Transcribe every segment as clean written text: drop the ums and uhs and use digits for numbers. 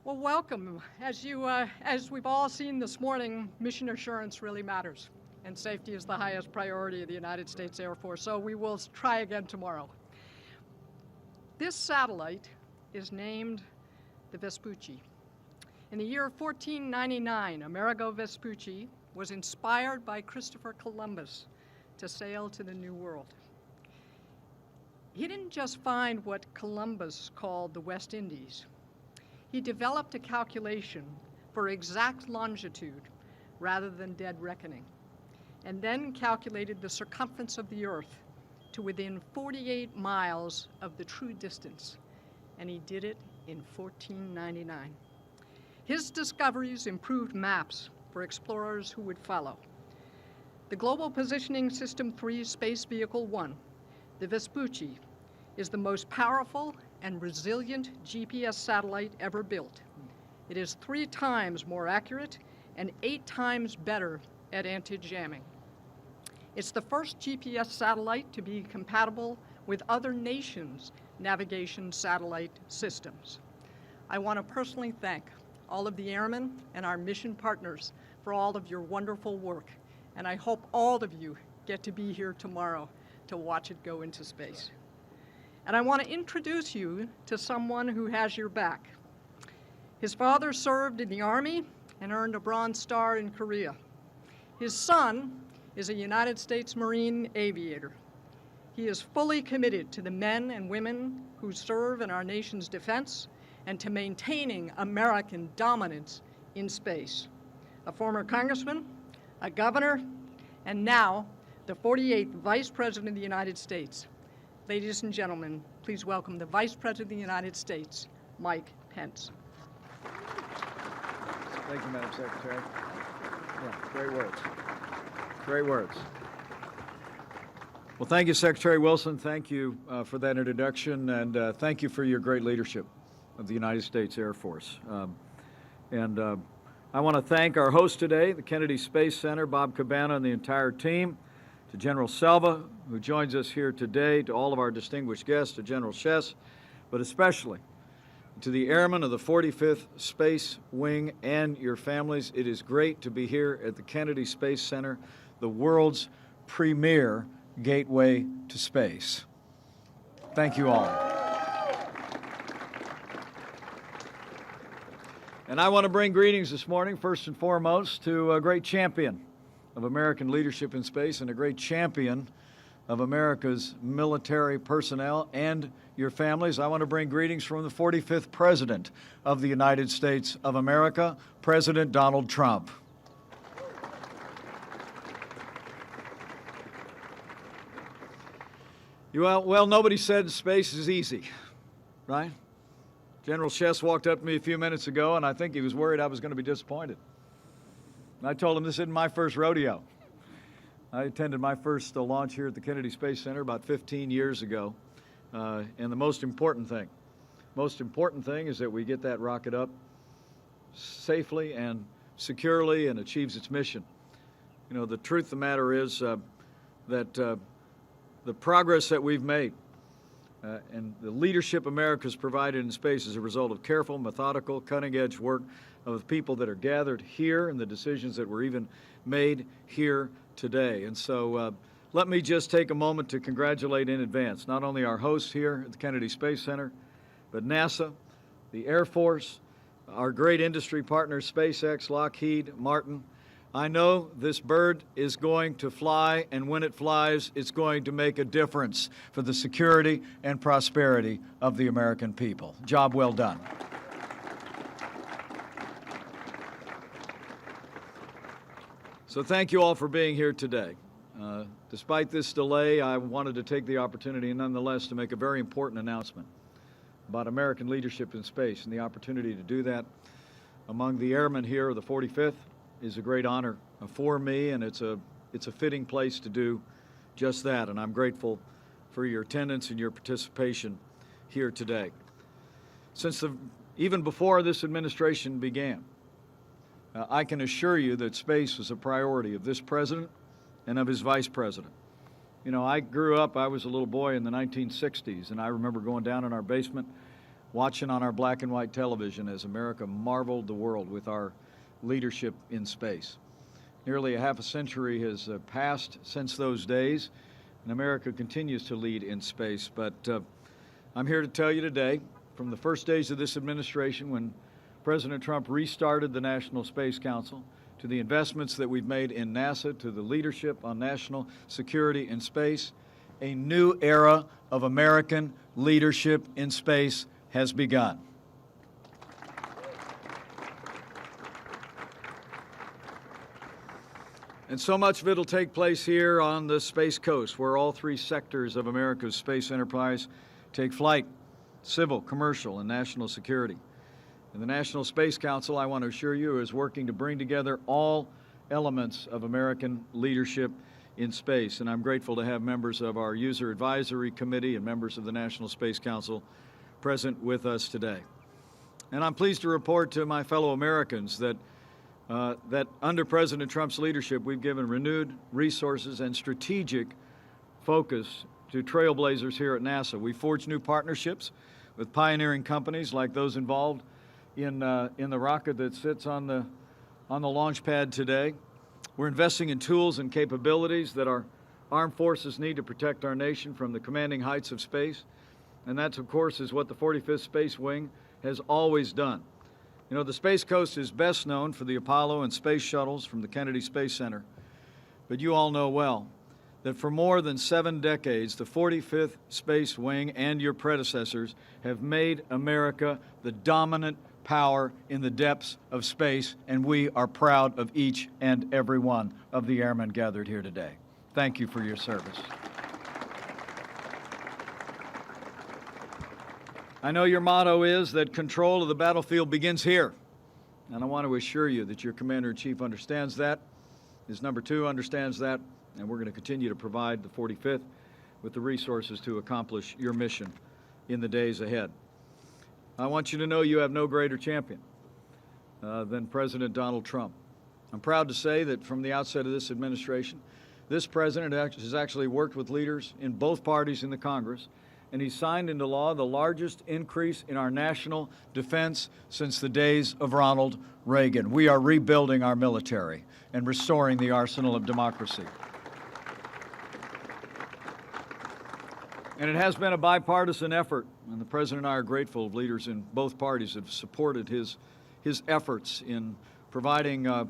Well, welcome. As we've all seen this morning, mission assurance really matters, and safety is the highest priority of the United States Air Force, so we will try again tomorrow. This satellite is named the Vespucci. In the year 1499, Amerigo Vespucci was inspired by Christopher Columbus to sail to the New World. He didn't just find what Columbus called the West Indies. He developed a calculation for exact longitude rather than dead reckoning, and then calculated the circumference of the Earth to within 48 miles of the true distance, and he did it in 1499. His discoveries improved maps for explorers who would follow. The Global Positioning System 3 Space Vehicle 1, the Vespucci, is the most powerful and resilient GPS satellite ever built. It is 3 times more accurate and 8 times better at anti-jamming. It's the first GPS satellite to be compatible with other nations' navigation satellite systems. I want to personally thank all of the airmen and our mission partners for all of your wonderful work, and I hope all of you get to be here tomorrow to watch it go into space. And I want to introduce you to someone who has your back. His father served in the Army and earned a Bronze Star in Korea. His son is a United States Marine aviator. He is fully committed to the men and women who serve in our nation's defense and to maintaining American dominance in space. A former congressman, a governor, and now the 48th Vice President of the United States. Ladies and gentlemen, please welcome the Vice President of the United States, Mike Pence. Thank you, Madam Secretary. Yeah, great words. Great words. Well, thank you, Secretary Wilson. Thank you for that introduction, and thank you for your great leadership of the United States Air Force. I want to thank our host today, the Kennedy Space Center, Bob Cabana, and the entire team, to General Selva, who joins us here today, to all of our distinguished guests, to General Chess, but especially to the airmen of the 45th Space Wing and your families. It is great to be here at the Kennedy Space Center, the world's premier gateway to space. Thank you all. And I want to bring greetings this morning, first and foremost, to a great champion of American leadership in space and a great champion of America's military personnel and your families. I want to bring greetings from the 45th President of the United States of America, President Donald Trump. Well, nobody said space is easy, right? General Chess walked up to me a few minutes ago, and I think he was worried I was going to be disappointed. And I told him this isn't my first rodeo. I attended my first launch here at the Kennedy Space Center about 15 years ago. And the most important thing is that we get that rocket up safely and securely and achieves its mission. You know, the truth of the matter is that the progress that we've made and the leadership America's provided in space is a result of careful, methodical, cutting-edge work of the people that are gathered here and the decisions that were even made here today. And so let me just take a moment to congratulate in advance not only our hosts here at the Kennedy Space Center, but NASA, the Air Force, our great industry partners, SpaceX, Lockheed Martin. I know this bird is going to fly, and when it flies, it's going to make a difference for the security and prosperity of the American people. Job well done. So thank you all for being here today. Despite this delay, I wanted to take the opportunity nonetheless to make a very important announcement about American leadership in space, and the opportunity to do that among the airmen here of the 45th is a great honor for me, and it's a fitting place to do just that, and I'm grateful for your attendance and your participation here today. Even before this administration began, I can assure you that space was a priority of this president and of his vice president. You know, I grew up, I was a little boy in the 1960s, and I remember going down in our basement watching on our black and white television as America marveled the world with our leadership in space. Nearly a half a century has passed since those days, and America continues to lead in space. But I'm here to tell you today, from the first days of this administration, when President Trump restarted the National Space Council, to the investments that we've made in NASA, to the leadership on national security in space, a new era of American leadership in space has begun. And so much of it will take place here on the Space Coast, where all three sectors of America's space enterprise take flight: civil, commercial, and national security. And the National Space Council, I want to assure you, is working to bring together all elements of American leadership in space. And I'm grateful to have members of our User Advisory Committee and members of the National Space Council present with us today. And I'm pleased to report to my fellow Americans that under President Trump's leadership, we've given renewed resources and strategic focus to trailblazers here at NASA. We forged new partnerships with pioneering companies like those involved in the rocket that sits on the launch pad today. We're investing in tools and capabilities that our armed forces need to protect our nation from the commanding heights of space. And that, of course, is what the 45th Space Wing has always done. You know, the Space Coast is best known for the Apollo and space shuttles from the Kennedy Space Center. But you all know well that for more than 7 decades, the 45th Space Wing and your predecessors have made America the dominant power in the depths of space, and we are proud of each and every one of the airmen gathered here today. Thank you for your service. I know your motto is that control of the battlefield begins here, and I want to assure you that your Commander-in-Chief understands that, his number 2 understands that, and we're going to continue to provide the 45th with the resources to accomplish your mission in the days ahead. I want you to know you have no greater champion than President Donald Trump. I'm proud to say that from the outset of this administration, this president has actually worked with leaders in both parties in the Congress, and he signed into law the largest increase in our national defense since the days of Ronald Reagan. We are rebuilding our military and restoring the arsenal of democracy. And it has been a bipartisan effort, and the President and I are grateful of leaders in both parties have supported his efforts in providing our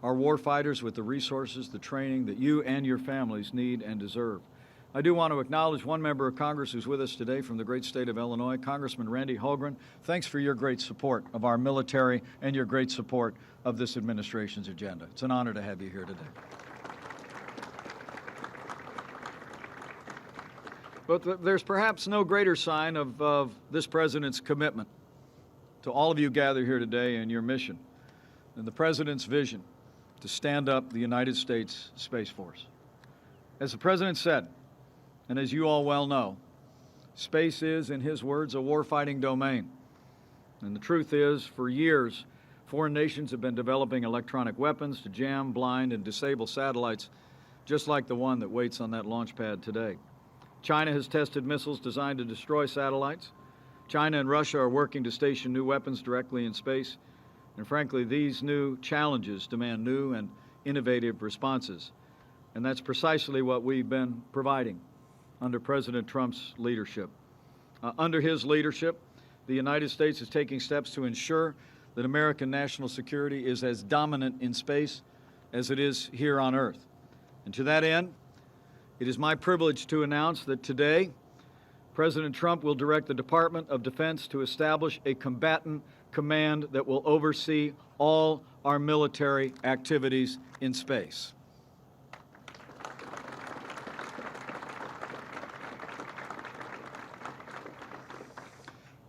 warfighters with the resources, the training that you and your families need and deserve. I do want to acknowledge one member of Congress who's with us today from the great state of Illinois, Congressman Randy Holgren. Thanks for your great support of our military and your great support of this administration's agenda. It's an honor to have you here today. But there's perhaps no greater sign of this president's commitment to all of you gathered here today and your mission than the president's vision to stand up the United States Space Force. As the president said, and as you all well know, space is, in his words, a warfighting domain. And the truth is, for years, foreign nations have been developing electronic weapons to jam, blind, and disable satellites, just like the one that waits on that launch pad today. China has tested missiles designed to destroy satellites. China and Russia are working to station new weapons directly in space. And frankly, these new challenges demand new and innovative responses. And that's precisely what we've been providing under President Trump's leadership. Under his leadership, the United States is taking steps to ensure that American national security is as dominant in space as it is here on Earth. And to that end, it is my privilege to announce that today, President Trump will direct the Department of Defense to establish a combatant command that will oversee all our military activities in space.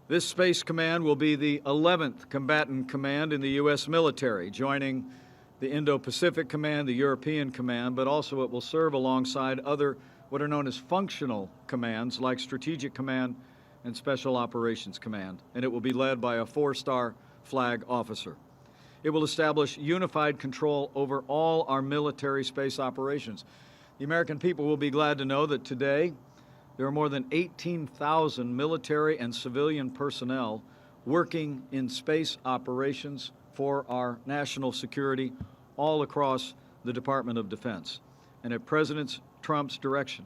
This Space Command will be the 11th combatant command in the U.S. military, joining the Indo-Pacific Command, the European Command, but also it will serve alongside other what are known as functional commands like Strategic Command and Special Operations Command, and it will be led by a 4-star flag officer. It will establish unified control over all our military space operations. The American people will be glad to know that today, There are more than 18,000 military and civilian personnel working in space operations for our national security all across the Department of Defense. And at President Trump's direction,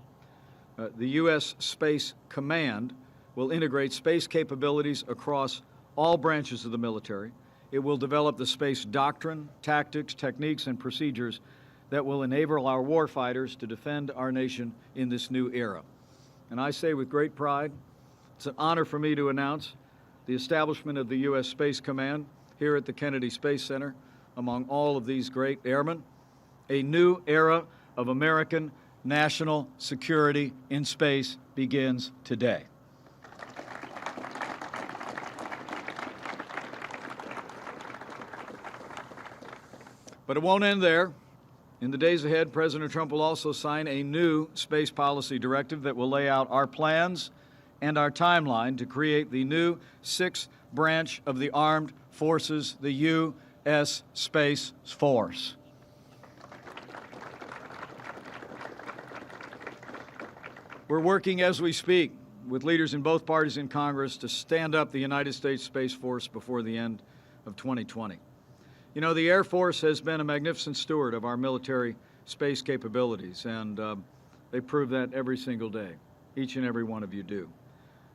the U.S. Space Command will integrate space capabilities across all branches of the military. It will develop the space doctrine, tactics, techniques, and procedures that will enable our warfighters to defend our nation in this new era. And I say with great pride, it's an honor for me to announce the establishment of the U.S. Space Command here at the Kennedy Space Center among all of these great airmen. A new era of American national security in space begins today. But it won't end there. In the days ahead, President Trump will also sign a new space policy directive that will lay out our plans and our timeline to create the new sixth branch of the armed forces, the U.S. Space Force. We're working as we speak with leaders in both parties in Congress to stand up the United States Space Force before the end of 2020. You know, the Air Force has been a magnificent steward of our military space capabilities, and they prove that every single day. Each and every one of you do.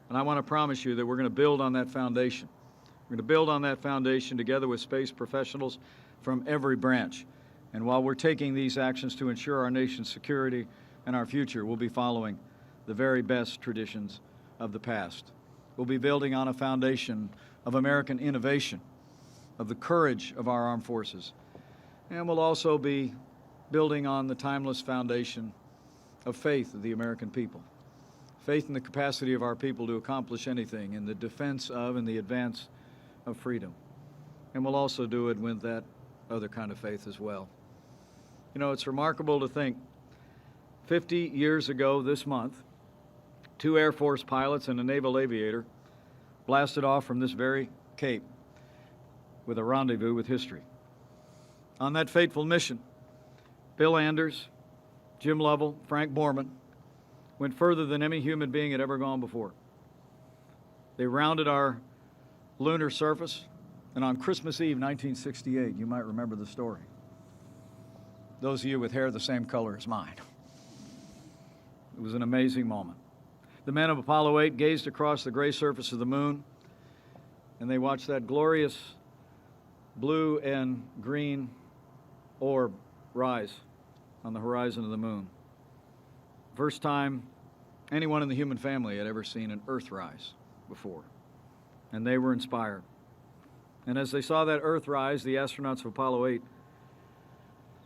And I want to promise you that we're going to build on that foundation. We're going to build on that foundation together with space professionals from every branch. And while we're taking these actions to ensure our nation's security and our future, we'll be following the very best traditions of the past. We'll be building on a foundation of American innovation, of the courage of our armed forces. And we'll also be building on the timeless foundation of faith of the American people. Faith in the capacity of our people to accomplish anything in the defense of and the advance of freedom. And we'll also do it with that other kind of faith as well. You know, it's remarkable to think 50 years ago this month, 2 Air Force pilots and a naval aviator blasted off from this very Cape with a rendezvous with history. On that fateful mission, Bill Anders, Jim Lovell, Frank Borman went further than any human being had ever gone before. They rounded our lunar surface, and on Christmas Eve, 1968, you might remember the story. Those of you with hair the same color as mine. It was an amazing moment. The men of Apollo 8 gazed across the gray surface of the moon, and they watched that glorious blue and green orb rise on the horizon of the moon. First time anyone in the human family had ever seen an Earth rise before. And they were inspired. And as they saw that Earth rise, the astronauts of Apollo 8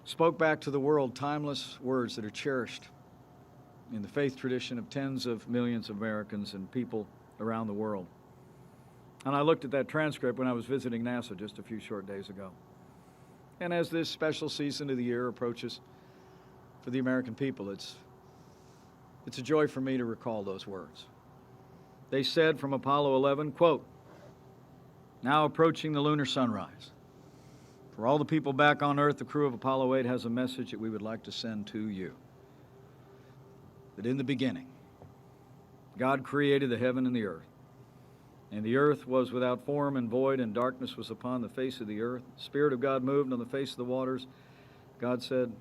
spoke back to the world timeless words that are cherished in the faith tradition of tens of millions of Americans and people around the world. And I looked at that transcript when I was visiting NASA just a few short days ago. And as this special season of the year approaches for the American people, it's a joy for me to recall those words. They said from Apollo 11, quote, "Now approaching the lunar sunrise. For all the people back on Earth, the crew of Apollo 8 has a message that we would like to send to you. That in the beginning, God created the heaven and the earth. And the earth was without form and void, and darkness was upon the face of the earth. The Spirit of God moved on the face of the waters. God said,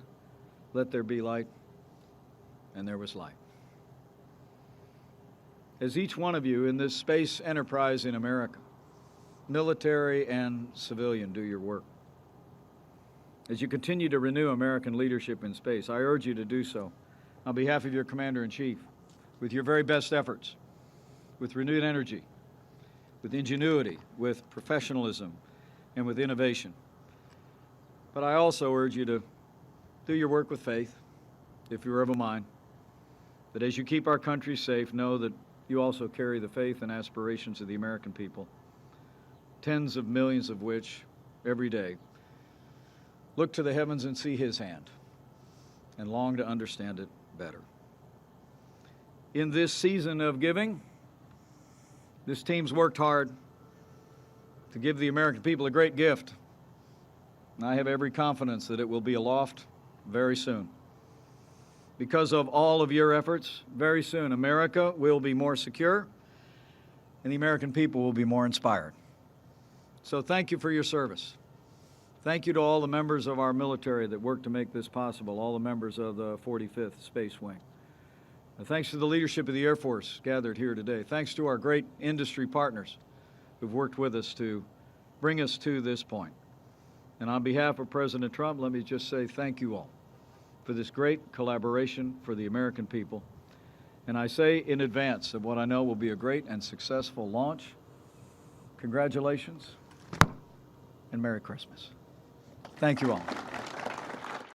'Let there be light,' and there was light." As each one of you in this space enterprise in America, military and civilian, do your work. As you continue to renew American leadership in space, I urge you to do so on behalf of your Commander-in-Chief, with your very best efforts, with renewed energy, with ingenuity, with professionalism, and with innovation. But I also urge you to do your work with faith, if you're of a mind, that as you keep our country safe, know that you also carry the faith and aspirations of the American people, tens of millions of which, every day, look to the heavens and see His hand, and long to understand it better. In this season of giving, this team's worked hard to give the American people a great gift. And I have every confidence that it will be aloft very soon. because of all of your efforts, very soon America will be more secure and the American people will be more inspired. So thank you for your service. Thank you to all the members of our military that worked to make this possible, all the members of the 45th Space Wing. And thanks to the leadership of the Air Force gathered here today. Thanks to our great industry partners who've worked with us to bring us to this point. And on behalf of President Trump, let me just say thank you all for this great collaboration for the American people. And I say in advance of what I know will be a great and successful launch, congratulations and Merry Christmas. Thank you all.